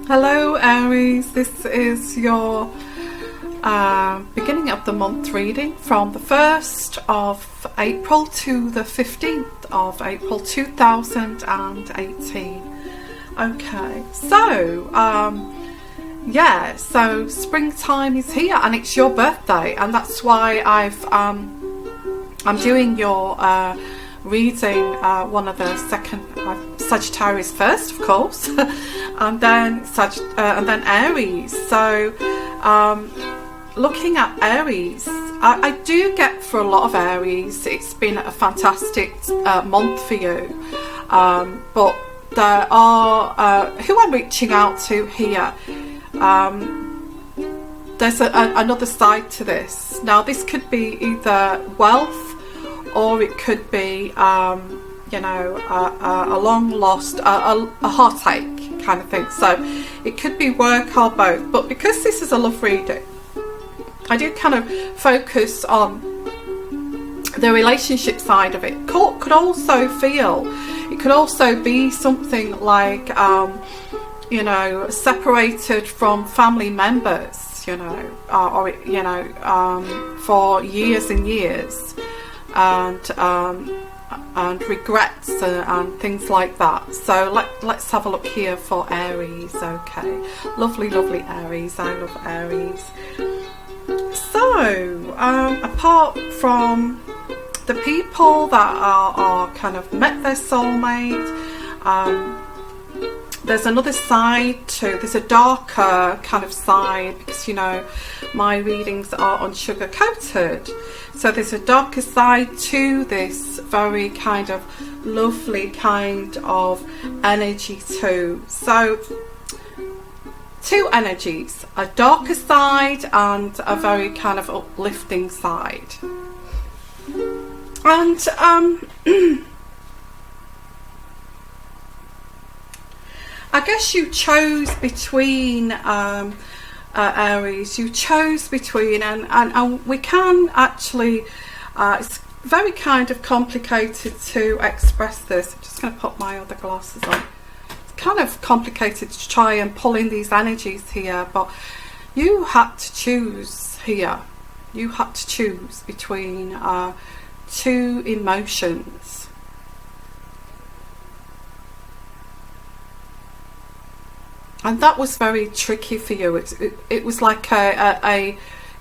Hello Aries, this is your beginning of the month reading from the 1st of April to the 15th of April 2018. Okay, so so springtime is here and it's your birthday, and that's why I'm doing your reading one of the second Sagittarius first, of course, and then Aries. So looking at Aries, I do get for a lot of Aries it's been a fantastic month for you, but there are who I'm reaching out to here. There's another side to this. Now this could be either wealth, or it could be a long lost, a heartache kind of thing. So it could be work or both, but because this is a love reading, I do kind of focus on the relationship side of it. Could also be something like separated from family members, for years and years, and regrets and things like that. So let's have a look here for Aries. Okay, lovely Aries. I love Aries. So apart from the people that are kind of met their soulmate, there's another side too. There's a darker kind of side, because my readings are unsugar coated, so there's a darker side to this very kind of lovely kind of energy too. So two energies, a darker side and a very kind of uplifting side. And I guess you chose between Aries, you chose between, and we can actually, it's very kind of complicated to express this. I'm just going to put my other glasses on. It's kind of complicated to try and pull in these energies here, but you had to choose here. You had to choose between two emotions. And that was very tricky for you. It was like it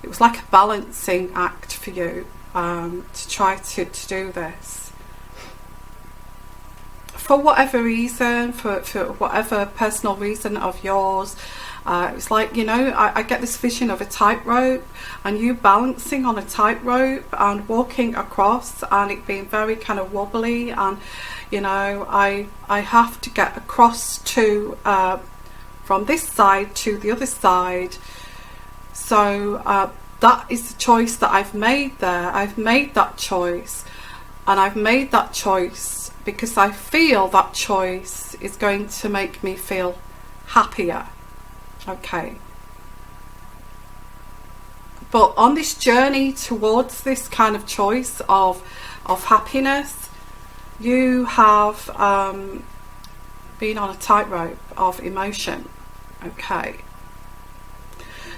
was like a balancing act for you, to try to do this. For whatever reason, for whatever personal reason of yours, it was like, I get this vision of a tightrope, and you balancing on a tightrope and walking across, and it being very kind of wobbly, and I have to get across to from this side to the other side. So that is the choice that I've made there. I've made that choice, and I've made that choice because I feel that choice is going to make me feel happier. Okay. But on this journey towards this kind of choice of happiness, you have been on a tightrope of emotion. Okay.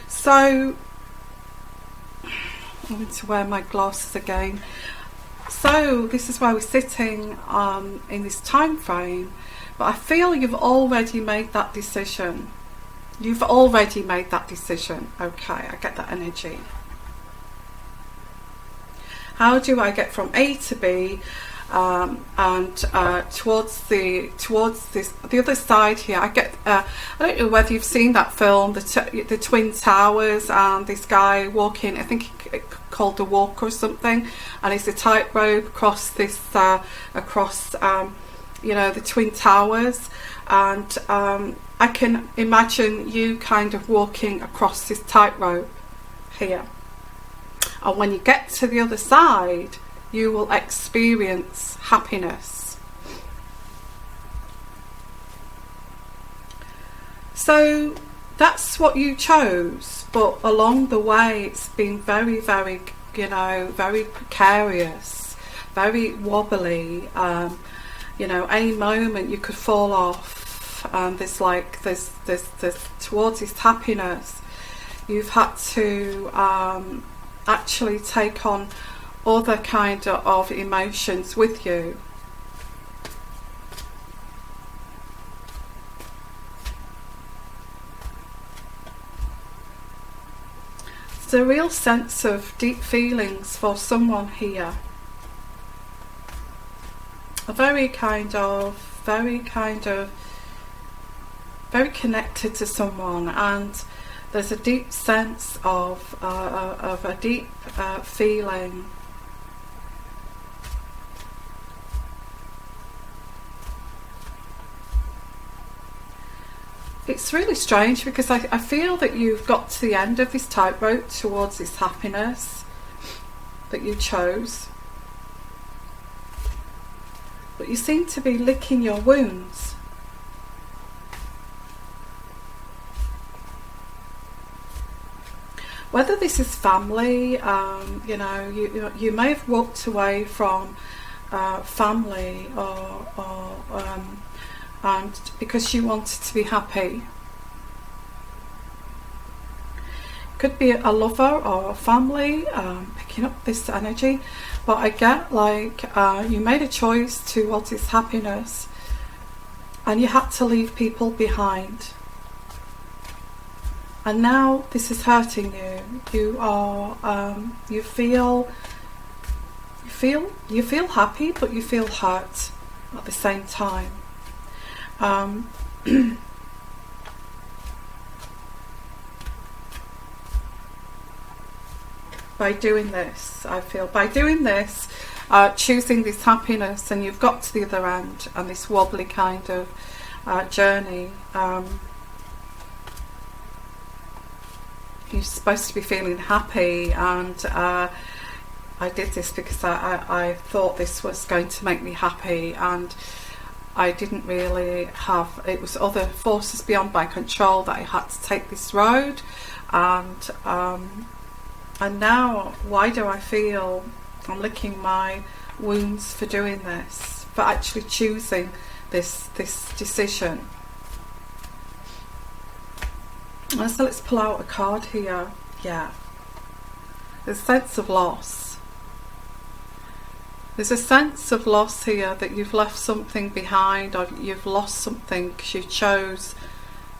So I need to wear my glasses again. So this is where we're sitting in this time frame, but I feel you've already made that decision. You've already made that decision. Okay, I get that energy. How do I get from A to B, and towards the other side here? I get. I don't know whether you've seen that film, the Twin Towers, and this guy walking. I think called The Walk or something, and it's a tightrope across this the Twin Towers, and I can imagine you kind of walking across this tightrope here, and when you get to the other side, you will experience happiness. So that's what you chose, but along the way it's been very, very, very precarious, very wobbly. Any moment you could fall off, love, and there's like there's towards this happiness, you've had to actually take on other kind of emotions with you. There's a real sense of deep feelings for someone here. A very connected to someone, and there's a deep sense of a deep feeling. It's really strange because I feel that you've got to the end of this tightrope towards this happiness that you chose. But you seem to be licking your wounds. Whether this is family, you know, you may have walked away from family, and because you wanted to be happy. Could be a lover or a family picking up this energy, but I get like you made a choice towards this happiness and you had to leave people behind, and now this is hurting you. You are you feel happy, but you feel hurt at the same time. By doing this, I feel, by doing this, choosing this happiness, and you've got to the other end, and this wobbly kind of journey, you're supposed to be feeling happy, and I did this because I thought this was going to make me happy, and I didn't really have, it was other forces beyond my control that I had to take this road, and now why do I feel I'm licking my wounds for doing this, for actually choosing this decision? And so let's pull out a card here. Yeah, there's a sense of loss. There's a sense of loss here, that you've left something behind, or you've lost something because you chose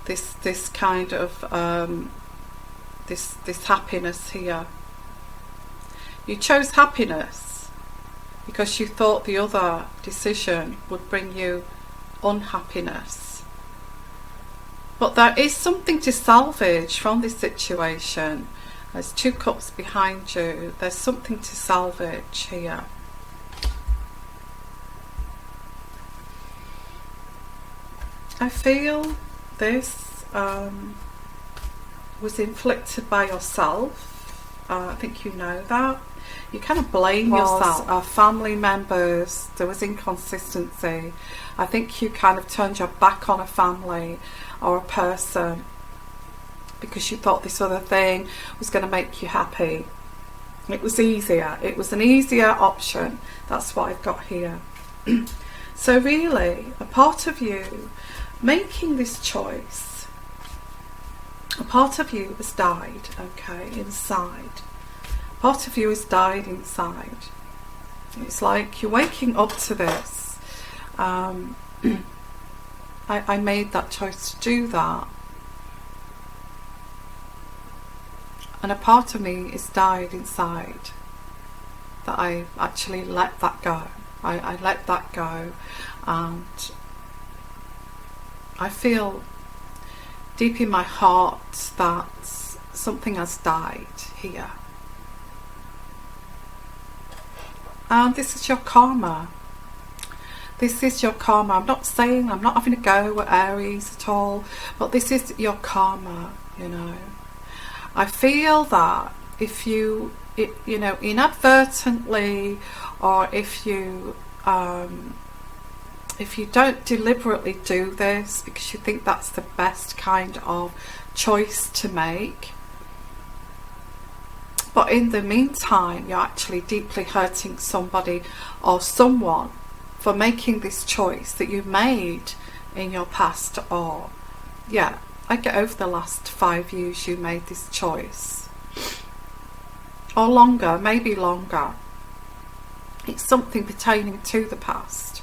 this kind of this happiness here. You chose happiness because you thought the other decision would bring you unhappiness. But there is something to salvage from this situation. There's 2 cups behind you. There's something to salvage here. I feel this was inflicted by yourself. I think you know that. You kind of blame yourself. Family members, there was inconsistency. I think you kind of turned your back on a family or a person because you thought this other thing was going to make you happy. It was easier. It was an easier option. That's what I've got here. So really, a part of you making this choice, a part of you has died, okay, inside. Part of you has died inside. It's like you're waking up to this. I made that choice to do that. And a part of me has died inside. That I actually let that go. I let that go, and I feel deep in my heart that something has died here. And this is your karma. This is your karma. I'm not saying, I'm not having a go at Aries at all, but this is your karma, you know. I feel that if you, you know, inadvertently, or if you don't deliberately do this because you think that's the best kind of choice to make, but in the meantime you're actually deeply hurting somebody or someone for making this choice that you made in your past, or yeah, I get over the last 5 years you made this choice, or longer, maybe longer. It's something pertaining to the past.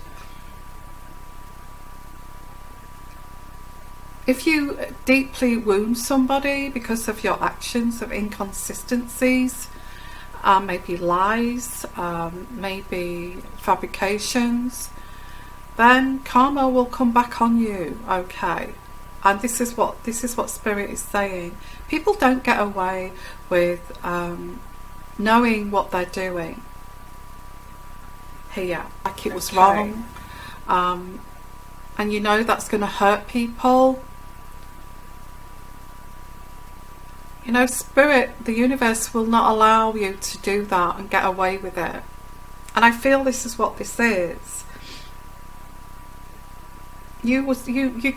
If you deeply wound somebody because of your actions of inconsistencies, maybe lies, maybe fabrications, then karma will come back on you, okay? And this is what Spirit is saying. People don't get away with knowing what they're doing here, like it was wrong, and you know that's going to hurt people. You know, Spirit, the universe will not allow you to do that and get away with it. And I feel this is what this is. You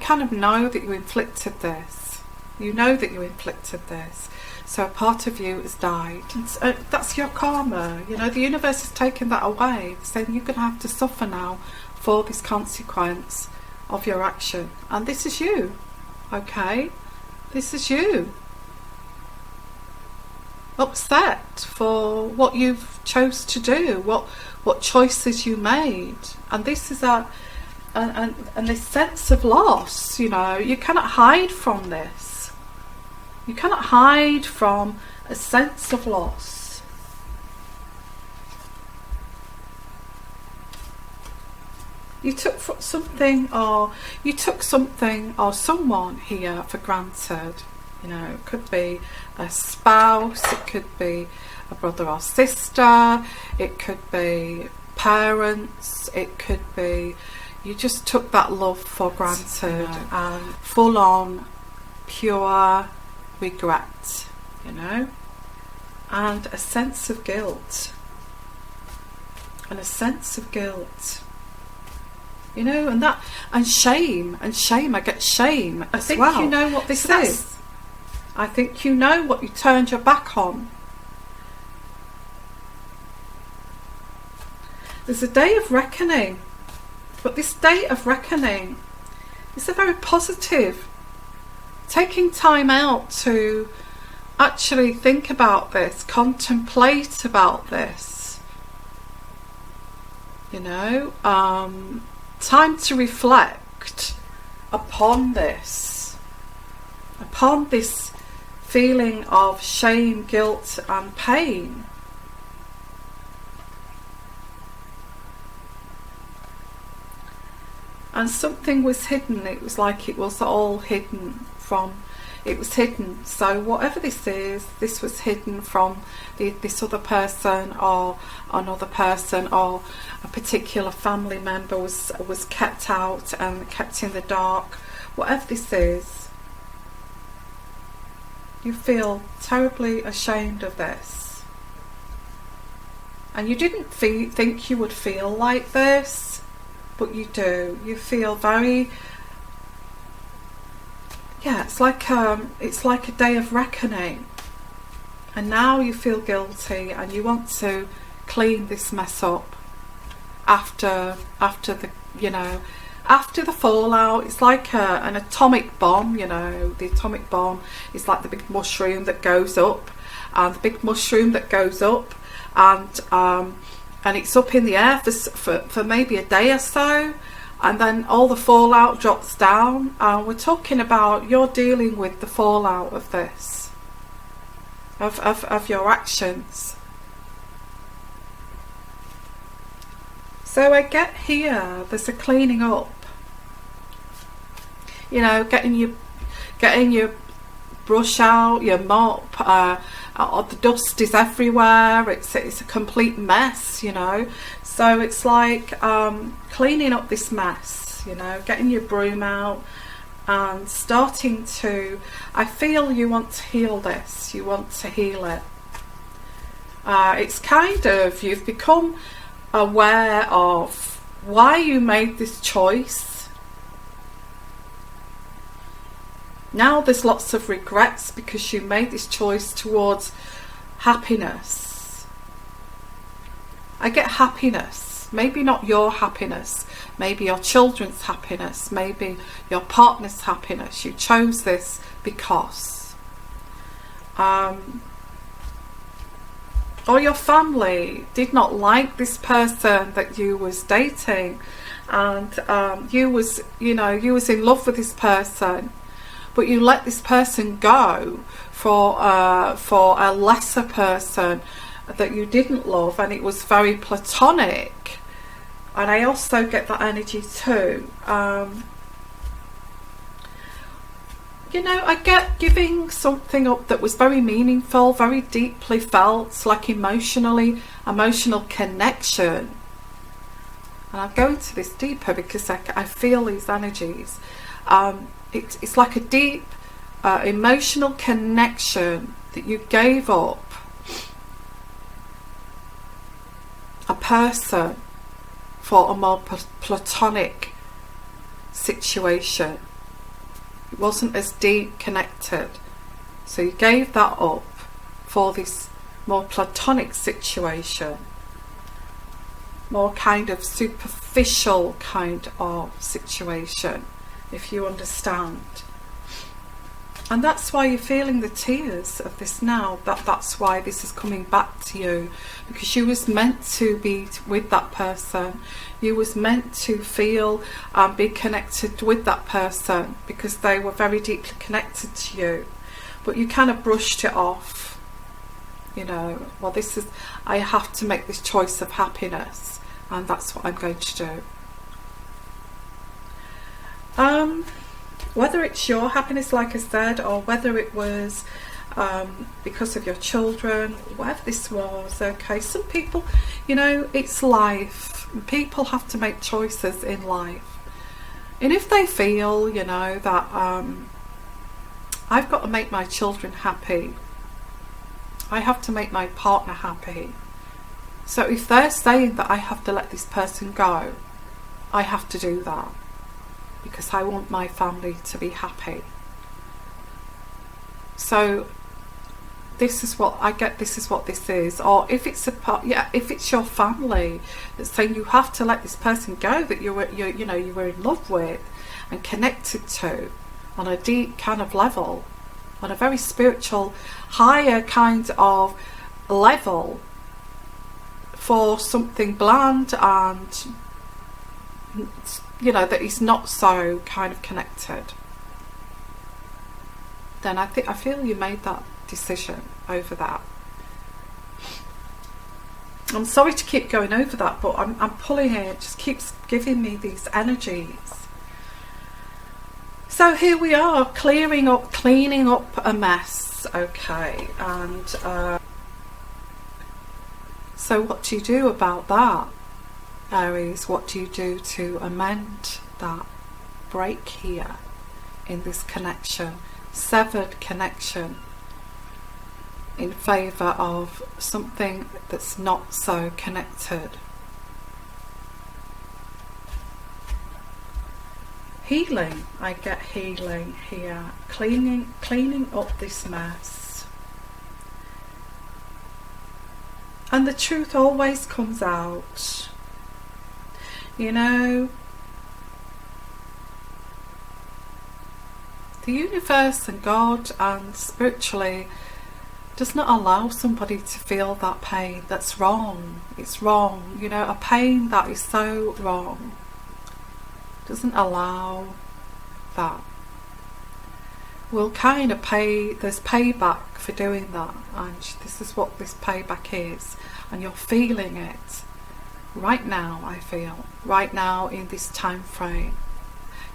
kind of know that you inflicted this. You know that you inflicted this. So a part of you has died. And that's your karma. You know, the universe has taken that away, saying you're going to have to suffer now for this consequence of your action. And this is you, okay? This is you. Upset for what you've chose to do, what choices you made. And this is and this sense of loss, you know, you cannot hide from this. You cannot hide from a sense of loss. You took something or someone here for granted. You know, it could be a spouse, it could be a brother or sister, it could be parents, it could be you just took that love for granted, and full on pure regret, you know, and a sense of guilt, you know, and shame, I get shame. I think you know what this is. I think you know what you turned your back on. There's a day of reckoning, but this day of reckoning is a very positive. Taking time out to actually think about this, contemplate about this. You know, time to reflect upon this feeling of shame, guilt and pain. And something was hidden. It was like it was all hidden from, it was hidden. So whatever this is, this was hidden from this other person or another person, or a particular family member was kept out and kept in the dark. Whatever this is, you feel terribly ashamed of this. And you didn't think you would feel like this, but you do. You feel very, yeah, it's like a day of reckoning. And now you feel guilty and you want to clean this mess up after the, you know, after the fallout. It's like an atomic bomb, you know. The atomic bomb is like the big mushroom that goes up, and the big mushroom that goes up, and it's up in the air for maybe a day or so, and then all the fallout drops down. And we're talking about you're dealing with the fallout of this, of your actions. So I get here, there's a cleaning up. You know, getting your brush out, your mop. The dust is everywhere. It's a complete mess, you know. So it's like cleaning up this mess. You know, getting your broom out and starting to. I feel you want to heal this. You want to heal it. It's kind of, you've become aware of why you made this choice. Now there's lots of regrets because you made this choice towards happiness. I get happiness. Maybe not your happiness, maybe your children's happiness, maybe your partner's happiness. You chose this because. Or your family did not like this person that you was dating, and you was in love with this person, but you let this person go for a lesser person that you didn't love, and it was very platonic. And I also get that energy too. I get giving something up that was very meaningful, very deeply felt, like emotional connection. And I'll go into this deeper because I feel these energies. It's like a deep emotional connection that you gave up a person for a more platonic situation. It wasn't as deep connected, so you gave that up for this more platonic situation, more kind of superficial kind of situation, if you understand. And that's why you're feeling the tears of this now. That's why this is coming back to you, because you was meant to be with that person. You was meant to feel and be connected with that person because they were very deeply connected to you. But you kind of brushed it off. Well, I have to make this choice of happiness, and that's what I'm going to do. Whether it's your happiness, like I said, or whether it was because of your children, whatever this was, okay. Some people, it's life. People have to make choices in life. And if they feel, that I've got to make my children happy, I have to make my partner happy. So if they're saying that I have to let this person go, I have to do that, because I want my family to be happy. So this is what I get. This is what this is. Or if it's if it's your family that's saying you have to let this person go that you were in love with and connected to on a deep kind of level, on a very spiritual, higher kind of level, for something bland and that is not so kind of connected, then I feel you made that decision over that. I'm sorry to keep going over that, but I'm pulling it. It just keeps giving me these energies. So here we are, cleaning up a mess, okay. And so what do you do about that, Aries? What do you do to amend that break here in this connection, severed connection, in favour of something that's not so connected? Healing. I get healing here, cleaning up this mess. And the truth always comes out. The universe and God and spiritually does not allow somebody to feel that pain. That's wrong. It's wrong. A pain that is so wrong doesn't allow that. We'll kind of there's payback for doing that, and this is what this payback is, and you're feeling it right now. I feel right now in this time frame,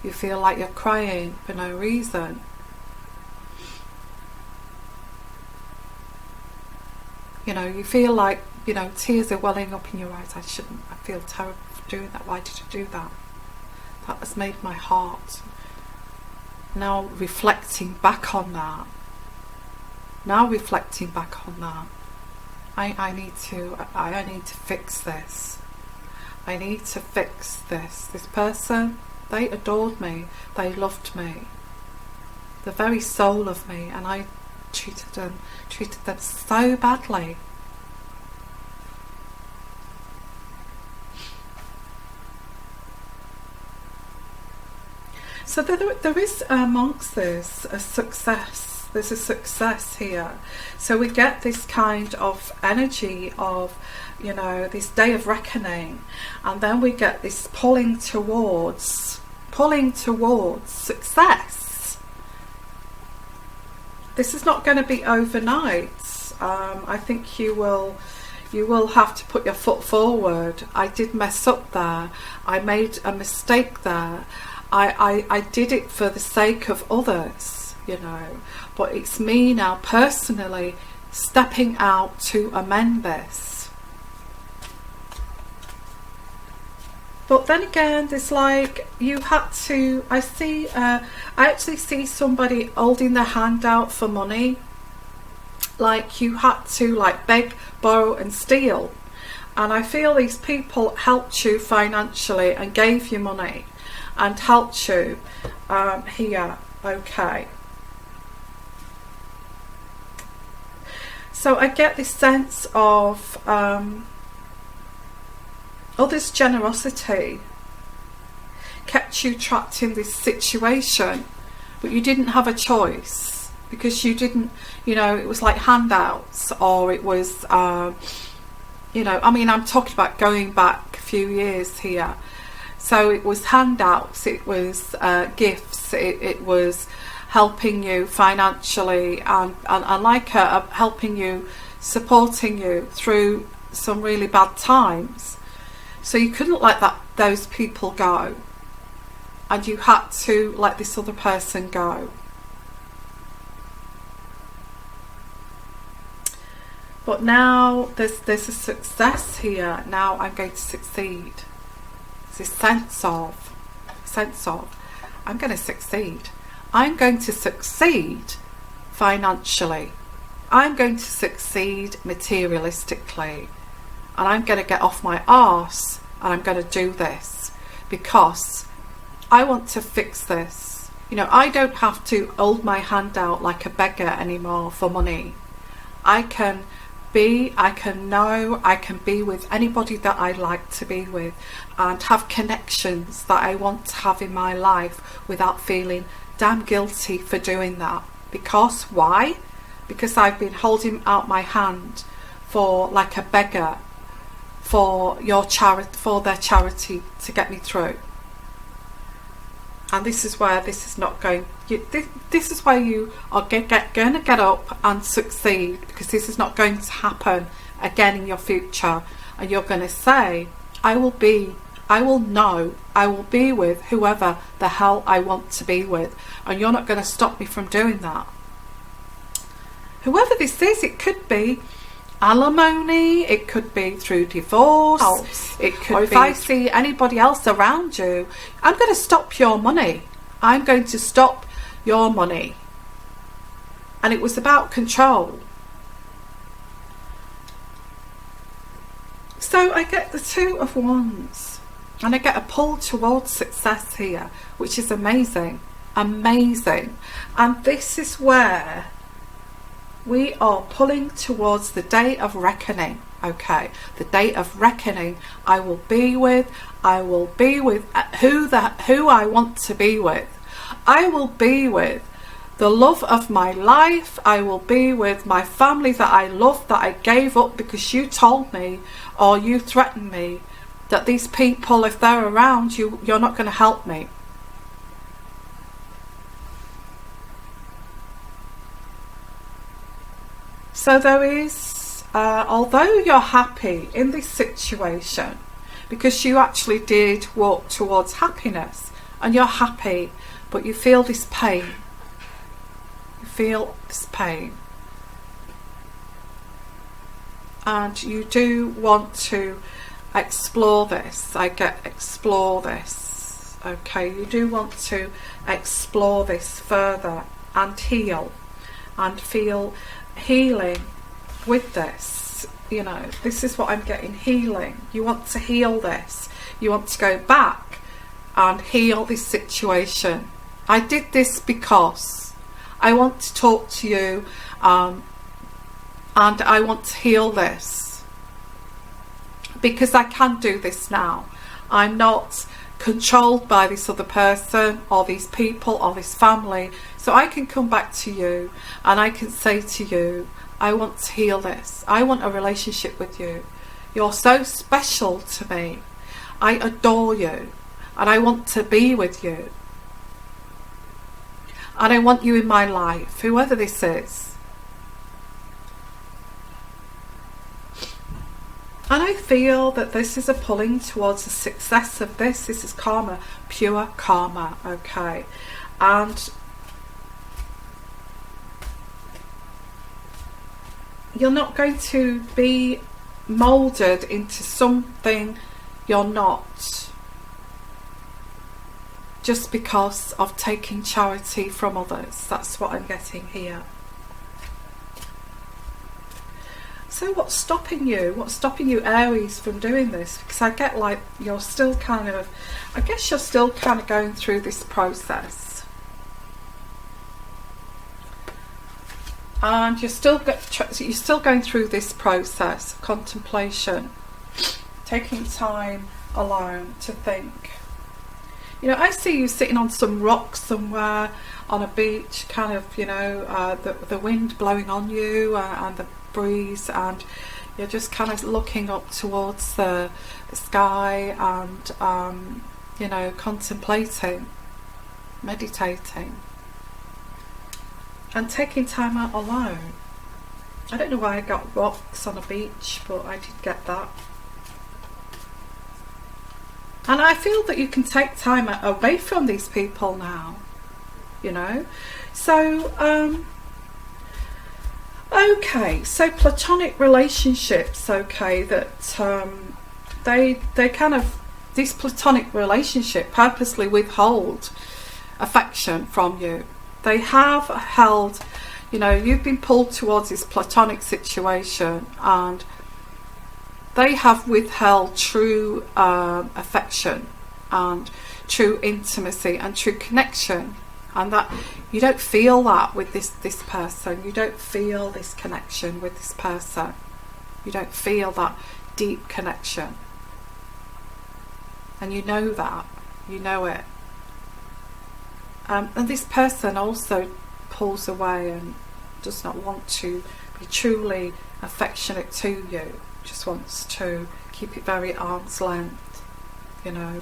you feel like you're crying for no reason. You feel like tears are welling up in your eyes. I feel terrible for doing that. Why did I do that? That has made my heart. Now reflecting back on that, I need to fix this. I need to fix this. This person, they adored me, they loved me, the very soul of me, and I treated them so badly. So there is amongst this a success. There's a success here. So we get this kind of energy of, you know, this day of reckoning, and then we get this pulling towards success. This is not going to be overnight. I think you will have to put your foot forward. I did mess up there. I made a mistake there. I did it for the sake of others, you know, but it's me now personally stepping out to amend this. But then again, there's like, you had to, I actually see somebody holding their hand out for money. Like you had to like beg, borrow and steal. And I feel these people helped you financially and gave you money and helped you here. Okay. So I get this sense of others' generosity kept you trapped in this situation, but you didn't have a choice because you didn't, you know, it was like handouts, or it was, you know, I mean, I'm talking about going back a few years here. So it was handouts, it was gifts, it was helping you financially and like helping you, supporting you through some really bad times. So you couldn't let those people go, and you had to let this other person go. But now there's a success here. Now I'm going to succeed. This sense of I'm going to succeed. I'm going to succeed financially. I'm going to succeed materialistically. And I'm going to get off my arse and I'm going to do this because I want to fix this. You know, I don't have to hold my hand out like a beggar anymore for money. I can be with anybody that I like to be with and have connections that I want to have in my life without feeling damn guilty for doing that. Because why? Because I've been holding out my hand for like a beggar for their charity to get me through. And this is where this is not going. This is where you are going to get up and succeed, because this is not going to happen again in your future. And you're going to say, I will be with whoever the hell I want to be with, and you're not going to stop me from doing that. Whoever this is, it could be alimony, it could be through divorce, it could be, if I see anybody else around you, I'm going to stop your money. I'm going to stop your money. And it was about control. So I get the Two of Wands, and I get a pull towards success here, which is amazing. And this is where we are pulling towards the day of reckoning. Okay, the day of reckoning. I will be with who I want to be with. I will be with the love of my life. I will be with my family that I love, that I gave up because you told me or you threatened me that these people, if they're around you, you're not going to help me. So there is, although you're happy in this situation, because you actually did walk towards happiness, and you're happy, but you feel this pain. You feel this pain. And you do want to explore this. I get explore this. Okay, you do want to explore this further and heal and feel healing with this. You know, this is what I'm getting, healing. You want to heal this. You want to go back and heal this situation. I did this because I want to talk to you, and I want to heal this because I can do this now. I'm not controlled by this other person or these people or this family. So I can come back to you and I can say to you, I want to heal this. I want a relationship with you. You're so special to me. I adore you and I want to be with you. And I want you in my life, whoever this is. And I feel that this is a pulling towards the success of this. This is karma, pure karma, okay? And you're not going to be moulded into something you're not, just because of taking charity from others. That's what I'm getting here. So what's stopping you? What's stopping you, Aries, from doing this? Because I get like you're still kind of, I guess you're still kind of going through this process. And you're still going through this process of contemplation, taking time alone to think. You know, I see you sitting on some rocks somewhere on a beach, kind of, you know, the wind blowing on you and the breeze, and you're just kind of looking up towards the sky and, you know, contemplating, meditating, and taking time out alone. I don't know why I got rocks on a beach, but I did get that. And I feel that you can take time away from these people now, you know. So, okay, so platonic relationships, okay, that they kind of, this platonic relationship purposely withhold affection from you. They have held, you know, you've been pulled towards this platonic situation and they have withheld true affection and true intimacy and true connection, and that you don't feel that with this person. You don't feel this connection with this person. You don't feel that deep connection, and you know that. You know it. And this person also pulls away and does not want to be truly affectionate to you. Just wants to keep it very arm's length, you know.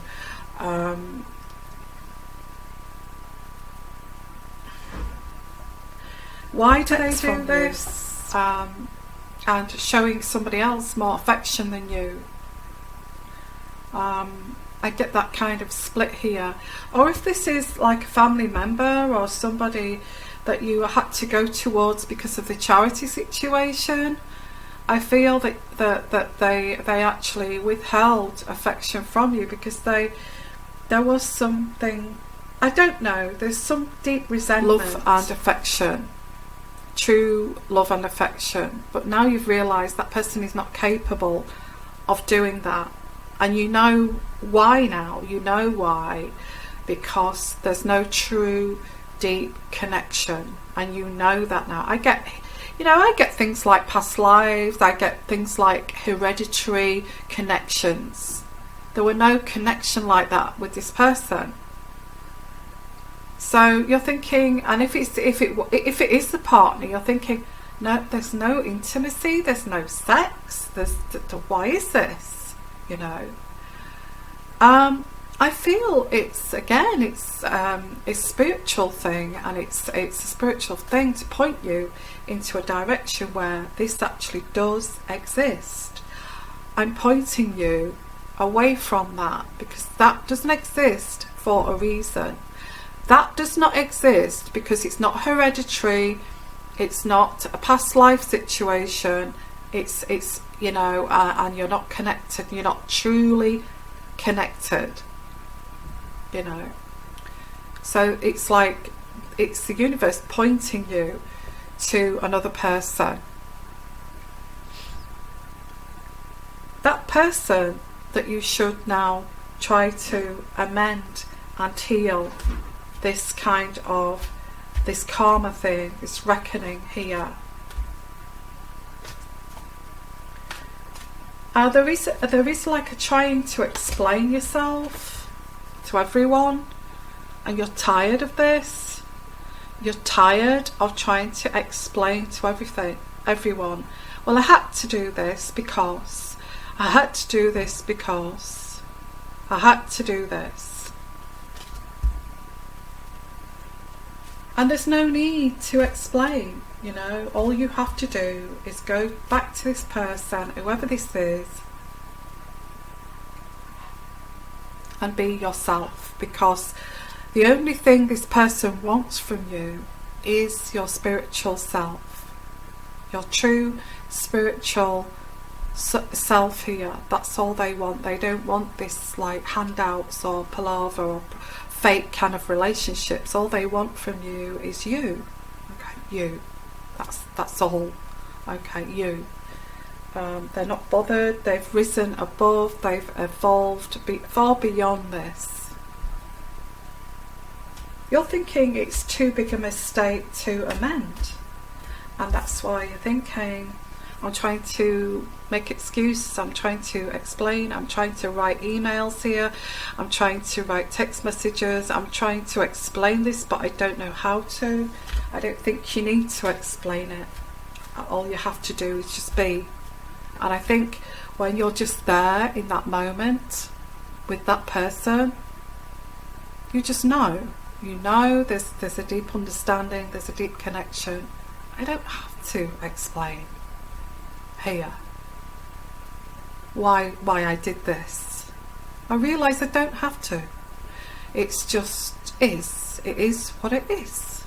Why do they do this? And showing somebody else more affection than you. I get that kind of split here. Or if this is like a family member or somebody that you had to go towards because of the charity situation, I feel that they actually withheld affection from you because there was something, I don't know, there's some deep resentment. Love and affection, true love and affection, but now you've realised that person is not capable of doing that, and you know why now. You know why, because there's no true deep connection, and you know that now. I get things like past lives, I get things like hereditary connections. There were no connection like that with this person. So you're thinking, and if it is the partner, you're thinking, no, there's no intimacy, there's no sex, why is this? You know. I feel it's a spiritual thing, and it's a spiritual thing to point you into a direction where this actually does exist. I'm pointing you away from that because that doesn't exist for a reason. That does not exist because it's not hereditary, it's not a past life situation, it's you know, and you're not connected, you're not truly connected, you know. So it's like it's the universe pointing you to another person. That person that you should now try to amend and heal this kind of, this karma thing, this reckoning here. There is like a trying to explain yourself. to everyone, and you're tired of this. You're tired of trying to explain to everyone. Well, I had to do this because, I had to do this because, I had to do this. And there's no need to explain, you know. All you have to do is go back to this person, whoever this is, and be yourself, because the only thing this person wants from you is your spiritual self, your true spiritual self here. That's all they want. They don't want this like handouts or palaver or fake kind of relationships. All they want from you is you. Okay, you. That's all. Okay, you. They're not bothered. They've risen above. They've evolved far beyond this. You're thinking it's too big a mistake to amend, and that's why you're thinking, I'm trying to make excuses, I'm trying to explain, I'm trying to write emails here, I'm trying to write text messages, I'm trying to explain this, but I don't know how to. I don't think you need to explain it. All you have to do is just be. And I think when you're just there in that moment with that person, you just know. You know there's a deep understanding, there's a deep connection. I don't have to explain here why I did this. I realise I don't have to. It's just is. It is what it is.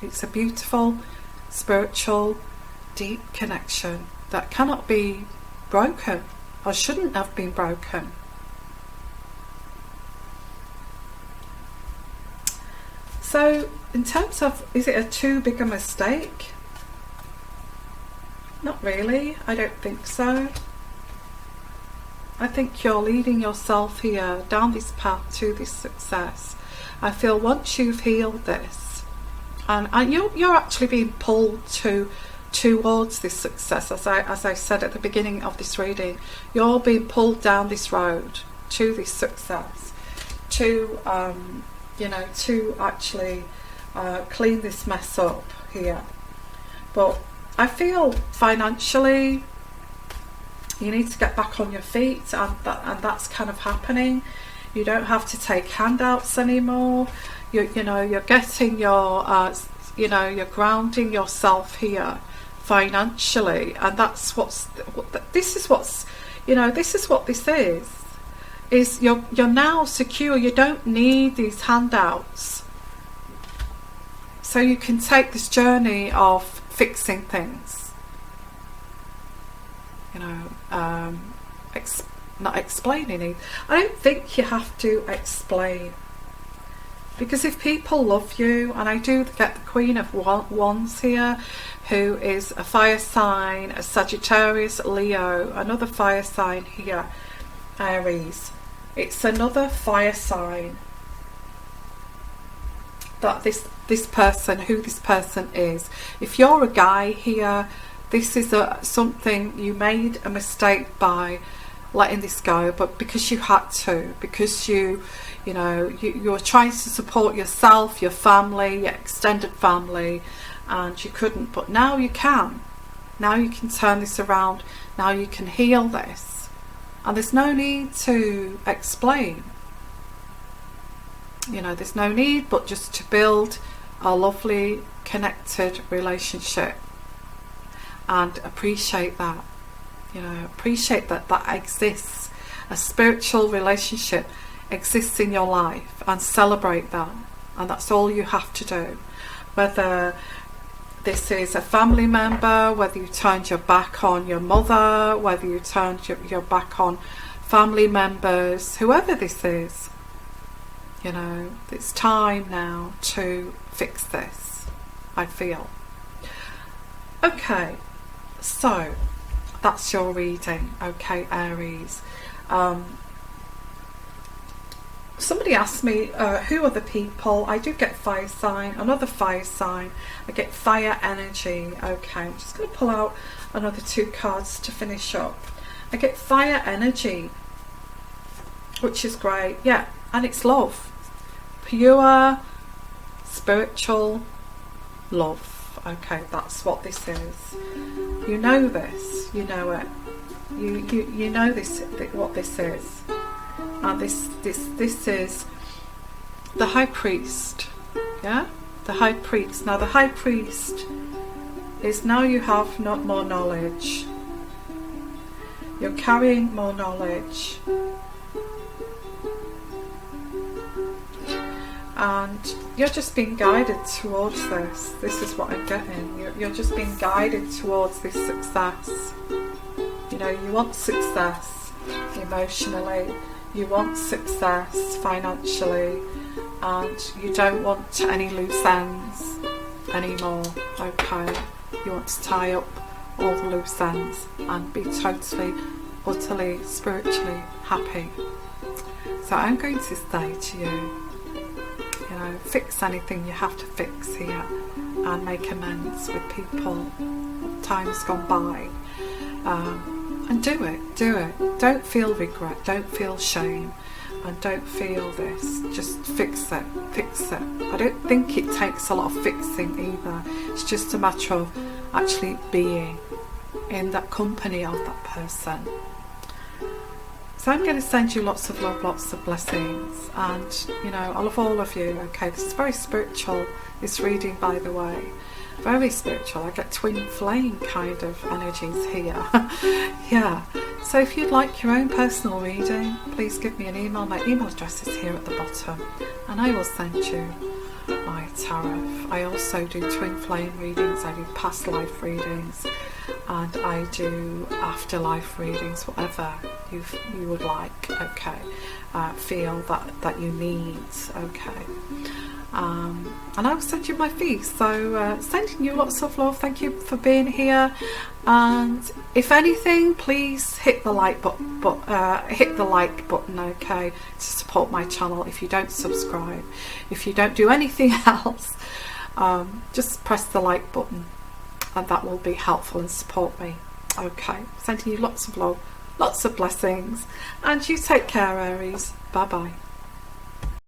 It's a beautiful, spiritual, deep connection that cannot be broken, or shouldn't have been broken. So in terms of, is it a too big a mistake? Not really. I don't think so. I think you're leading yourself here down this path to this success. I feel once you've healed this, and you're actually being pulled towards this success, as I said at the beginning of this reading, you're being pulled down this road to this success, to to actually clean this mess up here. But I feel financially you need to get back on your feet, and that's kind of happening. You don't have to take handouts anymore. You're getting your you're grounding yourself here financially, and this is what this is you're now secure. You don't need these handouts, so you can take this journey of fixing things, not explaining it. I don't think you have to explain, because if people love you, and I do get the Queen of Wands here, who is a fire sign, a Sagittarius, Leo, another fire sign here, Aries. It's another fire sign that this person, who this person is. If you're a guy here, this is something you made a mistake by letting this go, but because you had to, because you're trying to support yourself, your family, your extended family, and you couldn't. But now you can. Now you can turn this around. Now you can heal this. And there's no need to explain. There's no need but just to build a lovely, connected relationship and appreciate that. Appreciate that exists. A spiritual relationship exists in your life, and celebrate that. And that's all you have to do. Whether this is a family member, whether you turned your back on your mother, whether you turned your back on family members, whoever this is, it's time now to fix this, I feel. Okay, so that's your reading. Okay, Aries. Somebody asked me who are the people. I do get fire sign, another fire sign. I get fire energy. Okay, I'm just going to pull out another 2 cards to finish up. I get fire energy, which is great. Yeah, and it's love, pure spiritual love. Okay, that's what this is. You know this, you know it. You know this, what this is. And this is the High Priest. Yeah, the High Priest. Now the High Priest is, now you have not more knowledge. You're carrying more knowledge. And you're just being guided towards this. This is what I'm getting. You're just being guided towards this success. You know, you want success emotionally. You want success financially. And you don't want any loose ends anymore. Okay. You want to tie up all the loose ends and be totally, utterly, spiritually happy. So I'm going to say to you, you know, fix anything you have to fix here and make amends with people, times gone by, and do it. Don't feel regret, don't feel shame, and don't feel this. Just fix it. I don't think it takes a lot of fixing either. It's just a matter of actually being in that company of that person. So I'm going to send you lots of love, lots of blessings, and you know, I love all of you. Okay, this is very spiritual, this reading, by the way, very spiritual. I get twin flame kind of energies here. Yeah, so if you'd like your own personal reading, please give me an email. My email address is here at the bottom, and I will send you my tarot. I also do twin flame readings, I do past life readings, and I do afterlife readings, whatever you would like. Okay, feel that you need. Okay, and I will send you my fees. So sending you lots of love. Thank you for being here, and if anything, please hit the like button. Hit the like button, okay, to support my channel. If you don't subscribe, if you don't do anything else, just press the like button, and that will be helpful and support me. Okay, sending you lots of love, lots of blessings, and you take care, Aries. Bye bye.